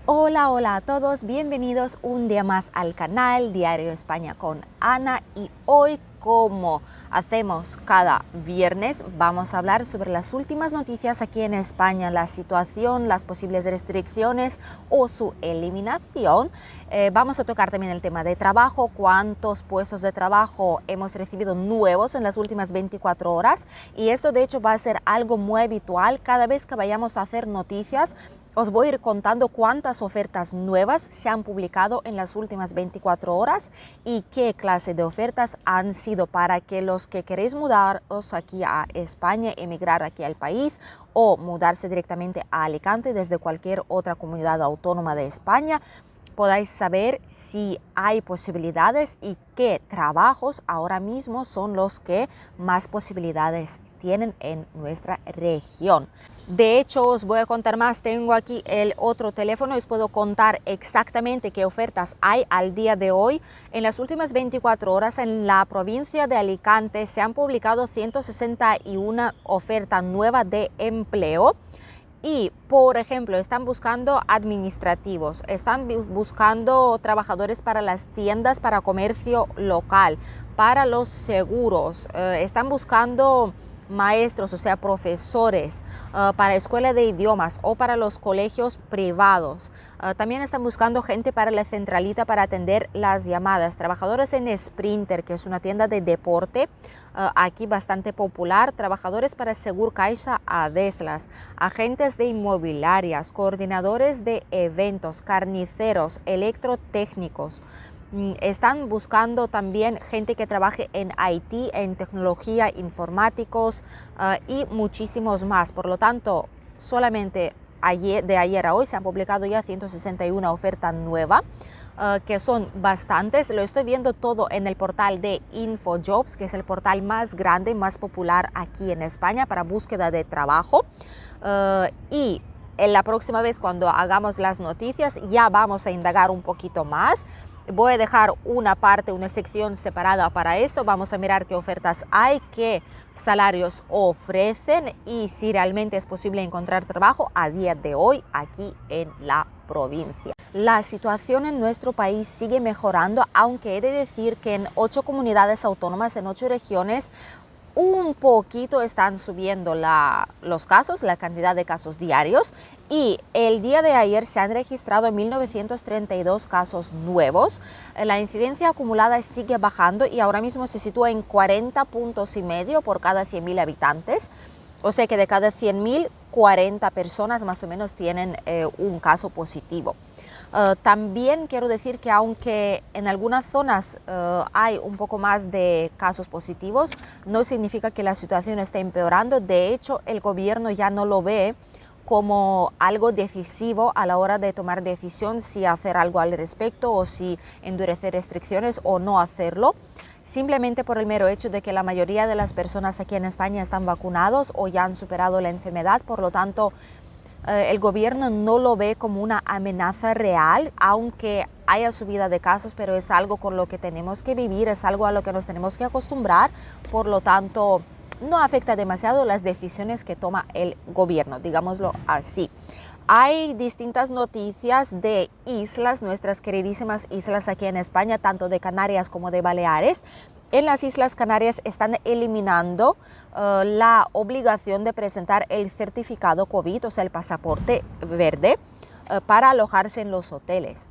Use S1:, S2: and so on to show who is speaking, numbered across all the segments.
S1: Hola, hola a todos, bienvenidos un día más al canal Diario España con Ana y hoy, como hacemos cada viernes, vamos a hablar sobre las últimas noticias aquí en España, la situación, las posibles restricciones o su eliminación. Vamos a tocar también el tema de trabajo, cuántos puestos de trabajo hemos recibido nuevos en las últimas 24 horas y esto de hecho va a ser algo muy habitual cada vez que vayamos a hacer noticias. Os voy a ir contando cuántas ofertas nuevas se han publicado en las últimas 24 horas y qué clase de ofertas han sido para que los que queréis mudaros aquí a España, emigrar aquí al país o mudarse directamente a Alicante desde cualquier otra comunidad autónoma de España, podáis saber si hay posibilidades y qué trabajos ahora mismo son los que más posibilidades tienen en nuestra región. De hecho, os voy a contar más. Tengo aquí el otro teléfono y os puedo contar exactamente qué ofertas hay al día de hoy. En las últimas 24 horas en la provincia de Alicante se han publicado 161 ofertas nuevas de empleo. Y, por ejemplo, están buscando administrativos, están buscando trabajadores para las tiendas, para comercio local, para los seguros, están buscando maestros, o sea, profesores, para escuela de idiomas o para los colegios privados. También están buscando gente para la centralita para atender las llamadas, trabajadores en Sprinter, que es una tienda de deporte, aquí bastante popular, trabajadores para Segur Caixa Adeslas, agentes de inmobiliarias, coordinadores de eventos, carniceros, electrotécnicos. Están buscando también gente que trabaje en IT, en tecnología, informáticos y muchísimos más. Por lo tanto, solamente de ayer a hoy se han publicado ya 161 ofertas nuevas, que son bastantes. Lo estoy viendo todo en el portal de InfoJobs, que es el portal más grande, más popular aquí en España para búsqueda de trabajo. Y en la próxima vez cuando hagamos las noticias ya vamos a indagar un poquito más. Voy a dejar una parte, una sección separada para esto. Vamos a mirar qué ofertas hay, qué salarios ofrecen y si realmente es posible encontrar trabajo a día de hoy aquí en la provincia. La situación en nuestro país sigue mejorando, aunque he de decir que en 8 comunidades autónomas, en 8 regiones, un poquito están subiendo los casos, la cantidad de casos diarios, y el día de ayer se han registrado 1932 casos nuevos. La incidencia acumulada sigue bajando y ahora mismo se sitúa en 40,5 puntos por cada 100.000 habitantes. O sea que de cada 100.000, 40 personas más o menos tienen un caso positivo. También quiero decir que aunque en algunas zonas hay un poco más de casos positivos, no significa que la situación esté empeorando. De hecho, el gobierno ya no lo ve como algo decisivo a la hora de tomar decisión si hacer algo al respecto o si endurecer restricciones o no hacerlo. Simplemente por el mero hecho de que la mayoría de las personas aquí en España están vacunados o ya han superado la enfermedad, por lo tanto, el gobierno no lo ve como una amenaza real, aunque haya subida de casos, pero es algo con lo que tenemos que vivir, es algo a lo que nos tenemos que acostumbrar, por lo tanto, no afecta demasiado las decisiones que toma el gobierno, digámoslo así. Hay distintas noticias de islas, nuestras queridísimas islas aquí en España, tanto de Canarias como de Baleares. En las Islas Canarias están eliminando la obligación de presentar el certificado COVID, o sea, el pasaporte verde, para alojarse en los hoteles.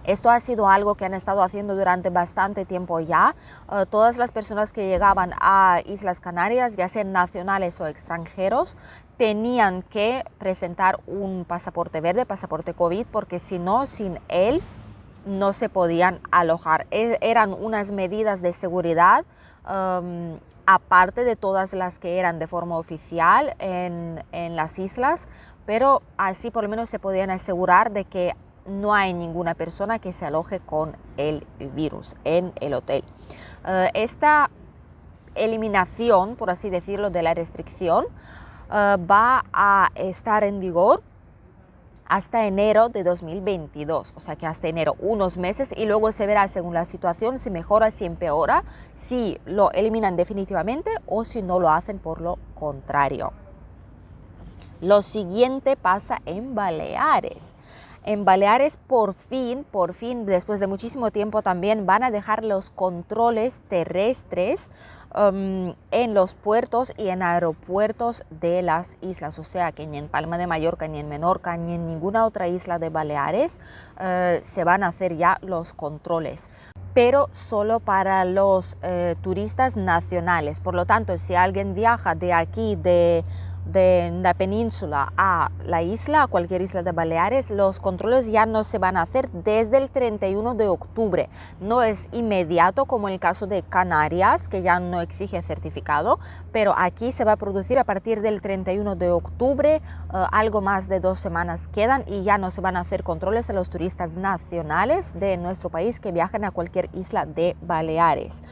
S1: Esto ha sido algo que han estado haciendo durante bastante tiempo ya. Todas las personas que llegaban a Islas Canarias, ya sean nacionales o extranjeros, tenían que presentar un pasaporte verde, pasaporte COVID, porque si no, sin él, no se podían alojar. Eran unas medidas de seguridad, aparte de todas las que eran de forma oficial en las islas, pero así por lo menos se podían asegurar de que no hay ninguna persona que se aloje con el virus en el hotel. Esta eliminación, por así decirlo, de la restricción va a estar en vigor hasta enero de 2022, o sea que hasta enero, unos meses, y luego se verá según la situación si mejora, si empeora, si lo eliminan definitivamente o si no lo hacen por lo contrario. Lo siguiente pasa en Baleares. En Baleares por fin, después de muchísimo tiempo también van a dejar los controles terrestres en los puertos y en aeropuertos de las islas, o sea que ni en Palma de Mallorca, ni en Menorca, ni en ninguna otra isla de Baleares se van a hacer ya los controles, pero solo para los turistas nacionales. Por lo tanto, si alguien viaja de aquí, de la península a la isla, a cualquier isla de Baleares, los controles ya no se van a hacer desde el 31 de octubre. No es inmediato como en el caso de Canarias, que ya no exige certificado, pero aquí se va a producir a partir del 31 de octubre, algo más de 2 semanas quedan y ya no se van a hacer controles a los turistas nacionales de nuestro país que viajen a cualquier isla de Baleares.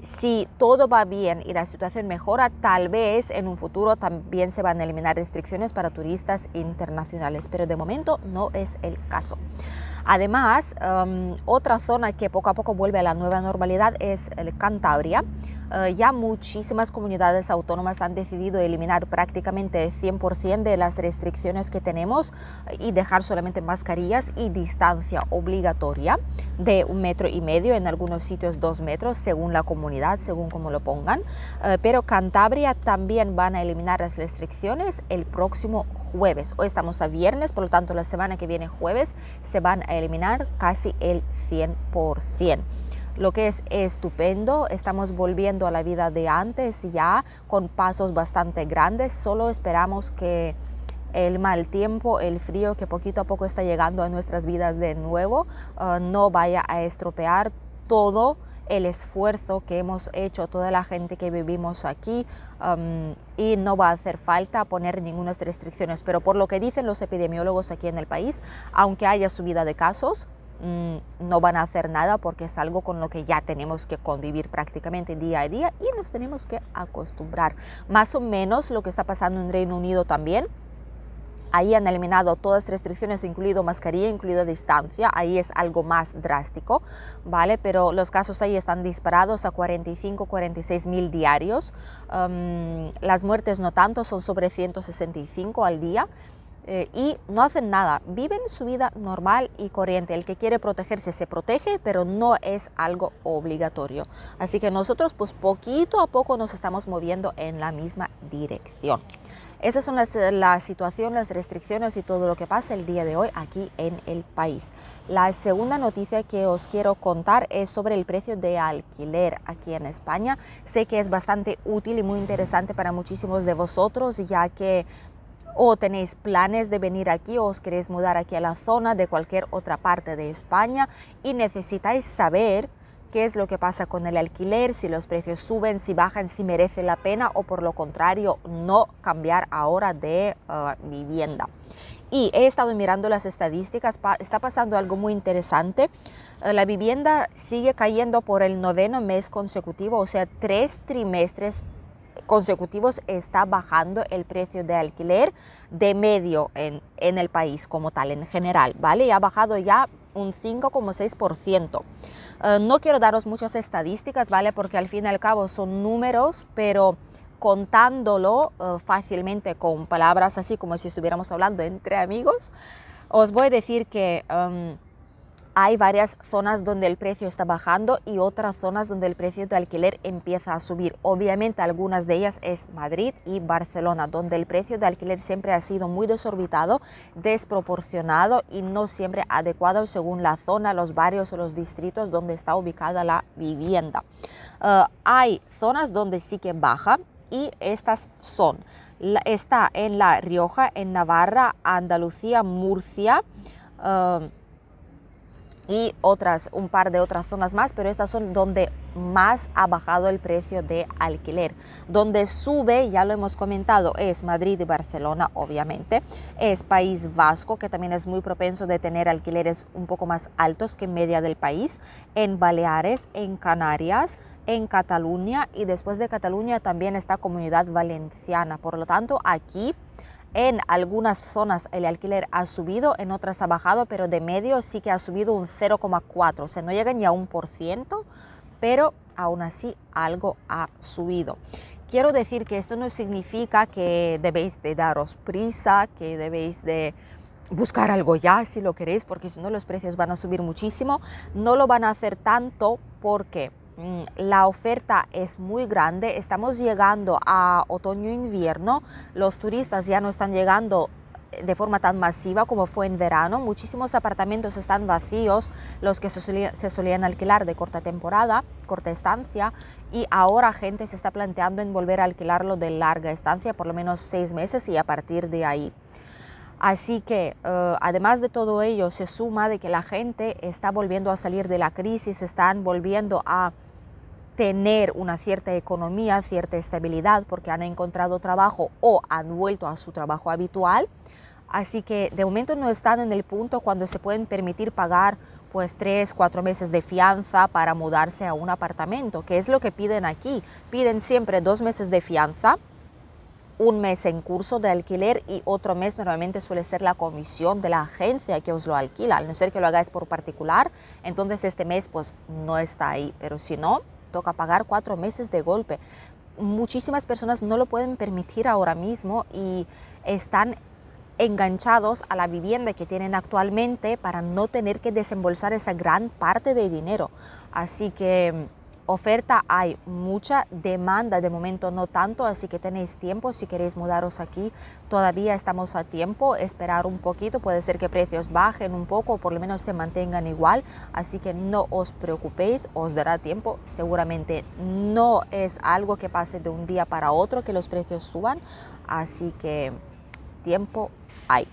S1: Si todo va bien y la situación mejora, tal vez en un futuro también se van a eliminar restricciones para turistas internacionales, pero de momento no es el caso. Además, otra zona que poco a poco vuelve a la nueva normalidad es Cantabria. Ya muchísimas comunidades autónomas han decidido eliminar prácticamente 100% de las restricciones que tenemos y dejar solamente mascarillas y distancia obligatoria de 1,5 metros, en algunos sitios 2 metros, según la comunidad, según como lo pongan. Pero Cantabria también van a eliminar las restricciones el próximo jueves. Hoy estamos a viernes, por lo tanto la semana que viene jueves se van a eliminar casi el 100%. Lo que es estupendo, estamos volviendo a la vida de antes ya con pasos bastante grandes. Solo esperamos que el mal tiempo, el frío que poquito a poco está llegando a nuestras vidas de nuevo, no vaya a estropear todo el esfuerzo que hemos hecho toda la gente que vivimos aquí, y no va a hacer falta poner ninguna restricciones. Pero por lo que dicen los epidemiólogos aquí en el país, aunque haya subida de casos, no van a hacer nada porque es algo con lo que ya tenemos que convivir prácticamente día a día y nos tenemos que acostumbrar. Más o menos lo que está pasando en Reino Unido también. Ahí han eliminado todas las restricciones, incluido mascarilla, incluido distancia. Ahí es algo más drástico, ¿vale? Pero los casos ahí están disparados a 45, 46 mil diarios. Las muertes no tanto, son sobre 165 al día. Y no hacen nada, viven su vida normal y corriente. El que quiere protegerse se protege, pero no es algo obligatorio. Así que nosotros pues poquito a poco nos estamos moviendo en la misma dirección. Esas son la situación, las restricciones y todo lo que pasa el día de hoy aquí en el país. La segunda noticia que os quiero contar es sobre el precio de alquiler aquí en España. Sé que es bastante útil y muy interesante para muchísimos de vosotros, ya que o tenéis planes de venir aquí o os queréis mudar aquí a la zona de cualquier otra parte de España y necesitáis saber qué es lo que pasa con el alquiler, si los precios suben, si bajan, si merece la pena o por lo contrario no cambiar ahora de vivienda. Y he estado mirando las estadísticas, está pasando algo muy interesante. La vivienda sigue cayendo por el 9º mes consecutivo, o sea, 3 trimestres consecutivos está bajando el precio de alquiler de medio en el país como tal, en general, ¿vale? Y ha bajado ya un 5,6%. No quiero daros muchas estadísticas, ¿vale? Porque al fin y al cabo son números, pero contándolo fácilmente con palabras así como si estuviéramos hablando entre amigos, os voy a decir que hay varias zonas donde el precio está bajando y otras zonas donde el precio de alquiler empieza a subir. Obviamente algunas de ellas es Madrid y Barcelona, donde el precio de alquiler siempre ha sido muy desorbitado, desproporcionado y no siempre adecuado según la zona, los barrios o los distritos donde está ubicada la vivienda. Hay zonas donde sí que baja y estas son, está en La Rioja, en Navarra, Andalucía, Murcia, y un par de otras zonas más, pero estas son donde más ha bajado el precio de alquiler. Donde sube, ya lo hemos comentado, es Madrid y Barcelona, obviamente. Es País Vasco, que también es muy propenso de tener alquileres un poco más altos que media del país. En Baleares, en Canarias, en Cataluña y después de Cataluña también está Comunidad Valenciana. Por lo tanto, aquí en algunas zonas el alquiler ha subido, en otras ha bajado, pero de medio sí que ha subido un 0,4%. O sea, no llega ni a 1%, pero aún así algo ha subido. Quiero decir que esto no significa que debéis de daros prisa, que debéis de buscar algo ya si lo queréis, porque si no los precios van a subir muchísimo. No lo van a hacer tanto porque la oferta es muy grande. Estamos llegando a otoño-invierno, los turistas ya no están llegando de forma tan masiva como fue en verano. Muchísimos apartamentos están vacíos, los que se solían alquilar de corta temporada, corta estancia, y ahora gente se está planteando en volver a alquilarlo de larga estancia, por lo menos 6 meses y a partir de ahí. Así que además de todo ello se suma de que la gente está volviendo a salir de la crisis, están volviendo a tener una cierta economía, cierta estabilidad porque han encontrado trabajo o han vuelto a su trabajo habitual. Así que de momento no están en el punto cuando se pueden permitir pagar pues 3-4 meses de fianza para mudarse a un apartamento, que es lo que piden aquí. Piden siempre 2 meses de fianza, un mes en curso de alquiler y otro mes normalmente suele ser la comisión de la agencia que os lo alquila, al no ser que lo hagáis por particular, entonces este mes pues no está ahí, pero si no, toca pagar 4 meses de golpe. Muchísimas personas no lo pueden permitir ahora mismo y están enganchados a la vivienda que tienen actualmente para no tener que desembolsar esa gran parte de dinero. Así que oferta hay, mucha demanda de momento no tanto, así que tenéis tiempo si queréis mudaros aquí, todavía estamos a tiempo, esperar un poquito, puede ser que precios bajen un poco o por lo menos se mantengan igual, así que no os preocupéis, os dará tiempo, seguramente no es algo que pase de un día para otro que los precios suban, así que tiempo hay.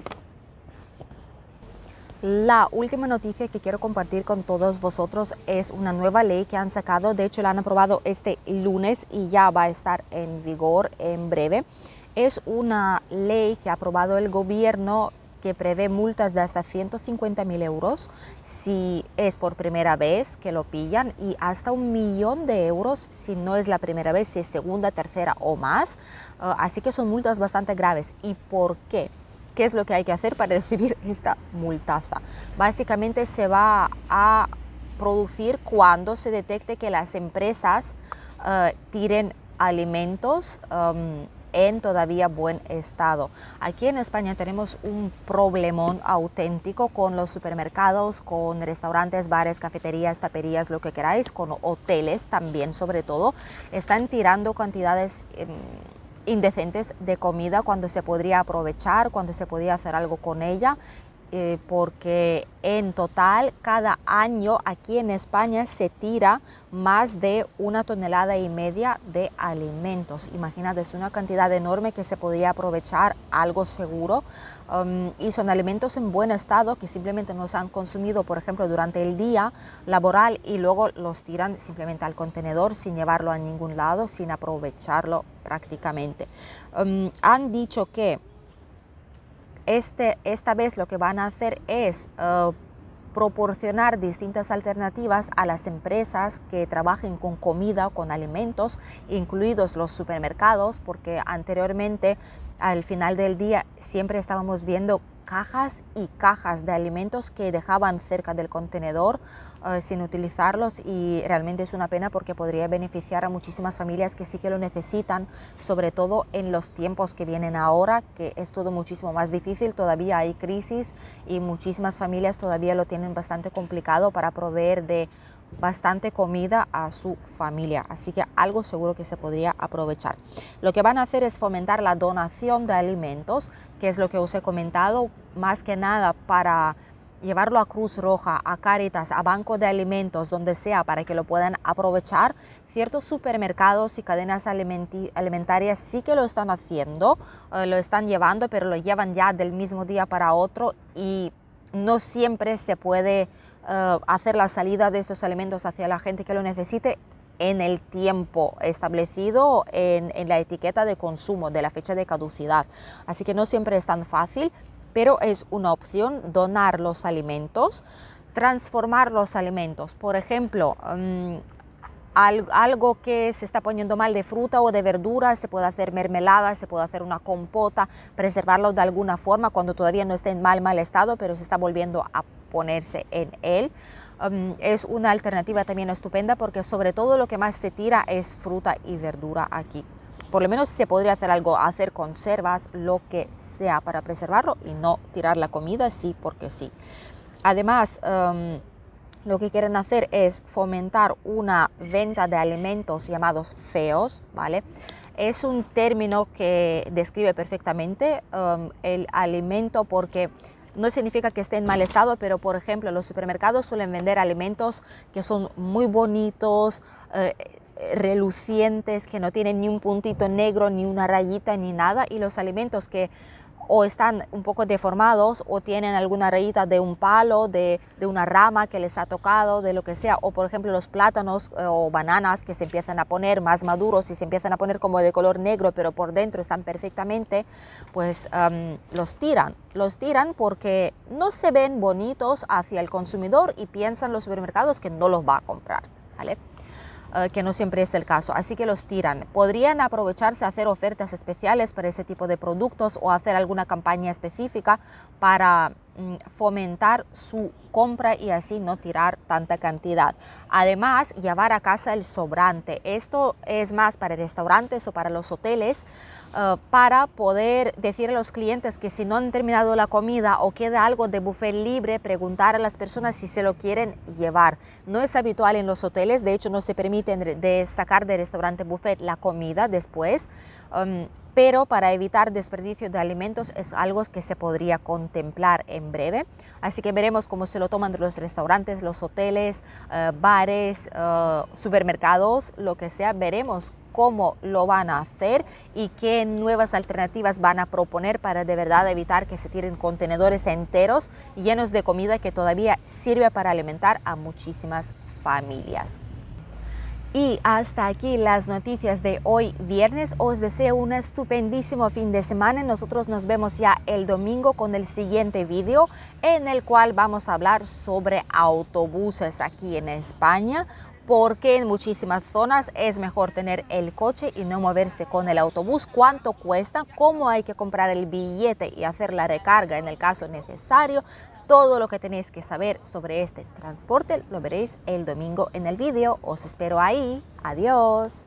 S1: La última noticia que quiero compartir con todos vosotros es una nueva ley que han sacado, de hecho la han aprobado este lunes y ya va a estar en vigor en breve. Es una ley que ha aprobado el gobierno que prevé multas de hasta 150.000 euros si es por primera vez que lo pillan y hasta 1.000.000 de euros si no es la primera vez, si es segunda, tercera o más. Así que son multas bastante graves. ¿Y por qué? ¿Qué es lo que hay que hacer para recibir esta multaza? Básicamente se va a producir cuando se detecte que las empresas tiren alimentos en todavía buen estado. Aquí en España tenemos un problemón auténtico con los supermercados, con restaurantes, bares, cafeterías, taperías, lo que queráis, con hoteles también sobre todo. Están tirando cantidades indecentes de comida cuando se podría aprovechar, cuando se podía hacer algo con ella, porque en total cada año aquí en España se tira más de 1,5 toneladas de alimentos. Imagínate, es una cantidad enorme que se podría aprovechar algo seguro, y son alimentos en buen estado que simplemente no se han consumido, por ejemplo, durante el día laboral y luego los tiran simplemente al contenedor sin llevarlo a ningún lado, sin aprovecharlo prácticamente. Han dicho que esta vez lo que van a hacer es proporcionar distintas alternativas a las empresas que trabajen con comida, con alimentos, incluidos los supermercados, porque anteriormente al final del día siempre estábamos viendo cajas y cajas de alimentos que dejaban cerca del contenedor sin utilizarlos, y realmente es una pena porque podría beneficiar a muchísimas familias que sí que lo necesitan, sobre todo en los tiempos que vienen ahora, que es todo muchísimo más difícil, todavía hay crisis y muchísimas familias todavía lo tienen bastante complicado para proveer de bastante comida a su familia, así que algo seguro que se podría aprovechar. Lo que van a hacer es fomentar la donación de alimentos, que es lo que os he comentado, más que nada para llevarlo a Cruz Roja, a Cáritas, a Banco de Alimentos, donde sea, para que lo puedan aprovechar. Ciertos supermercados y cadenas alimentarias sí que lo están haciendo, lo están llevando, pero lo llevan ya del mismo día para otro y no siempre se puede hacer la salida de estos alimentos hacia la gente que lo necesite en el tiempo establecido en la etiqueta de consumo, de la fecha de caducidad. Así que no siempre es tan fácil, pero es una opción donar los alimentos, transformar los alimentos. Por ejemplo, algo que se está poniendo mal de fruta o de verdura, se puede hacer mermelada, se puede hacer una compota, preservarlo de alguna forma cuando todavía no esté en mal estado, pero se está volviendo a ponerse en él. Es una alternativa también estupenda porque sobre todo lo que más se tira es fruta y verdura aquí. por lo menos se podría hacer algo, hacer conservas, lo que sea para preservarlo y no tirar la comida sí porque sí. Además, lo que quieren hacer es fomentar una venta de alimentos llamados feos, ¿vale? Es un término que describe perfectamente el alimento porque no significa que esté en mal estado, pero por ejemplo los supermercados suelen vender alimentos que son muy bonitos, relucientes, que no tienen ni un puntito negro, ni una rayita, ni nada, y los alimentos que o están un poco deformados o tienen alguna rayita de un palo, de una rama que les ha tocado, de lo que sea, o por ejemplo los plátanos o bananas que se empiezan a poner más maduros y se empiezan a poner como de color negro, pero por dentro están perfectamente, pues los tiran porque no se ven bonitos hacia el consumidor y piensan los supermercados que no los va a comprar, ¿vale? Que no siempre es el caso, así que los tiran. Podrían aprovecharse a hacer ofertas especiales para ese tipo de productos o hacer alguna campaña específica para fomentar su compra y así no tirar tanta cantidad. Además, llevar a casa el sobrante. Esto es más para restaurantes o para los hoteles, para poder decir a los clientes que si no han terminado la comida o queda algo de buffet libre, preguntar a las personas si se lo quieren llevar. No es habitual en los hoteles, de hecho no se permite sacar del restaurante buffet la comida después, pero para evitar desperdicio de alimentos es algo que se podría contemplar en breve. Así que veremos cómo se lo toman los restaurantes, los hoteles, bares, supermercados, lo que sea. Veremos cómo lo van a hacer y qué nuevas alternativas van a proponer para de verdad evitar que se tiren contenedores enteros llenos de comida que todavía sirve para alimentar a muchísimas familias. Y hasta aquí las noticias de hoy viernes. Os deseo un estupendísimo fin de semana. Nosotros nos vemos ya el domingo con el siguiente vídeo en el cual vamos a hablar sobre autobuses aquí en España, porque en muchísimas zonas es mejor tener el coche y no moverse con el autobús, cuánto cuesta, cómo hay que comprar el billete y hacer la recarga en el caso necesario. Todo lo que tenéis que saber sobre este transporte lo veréis el domingo en el vídeo. Os espero ahí. Adiós.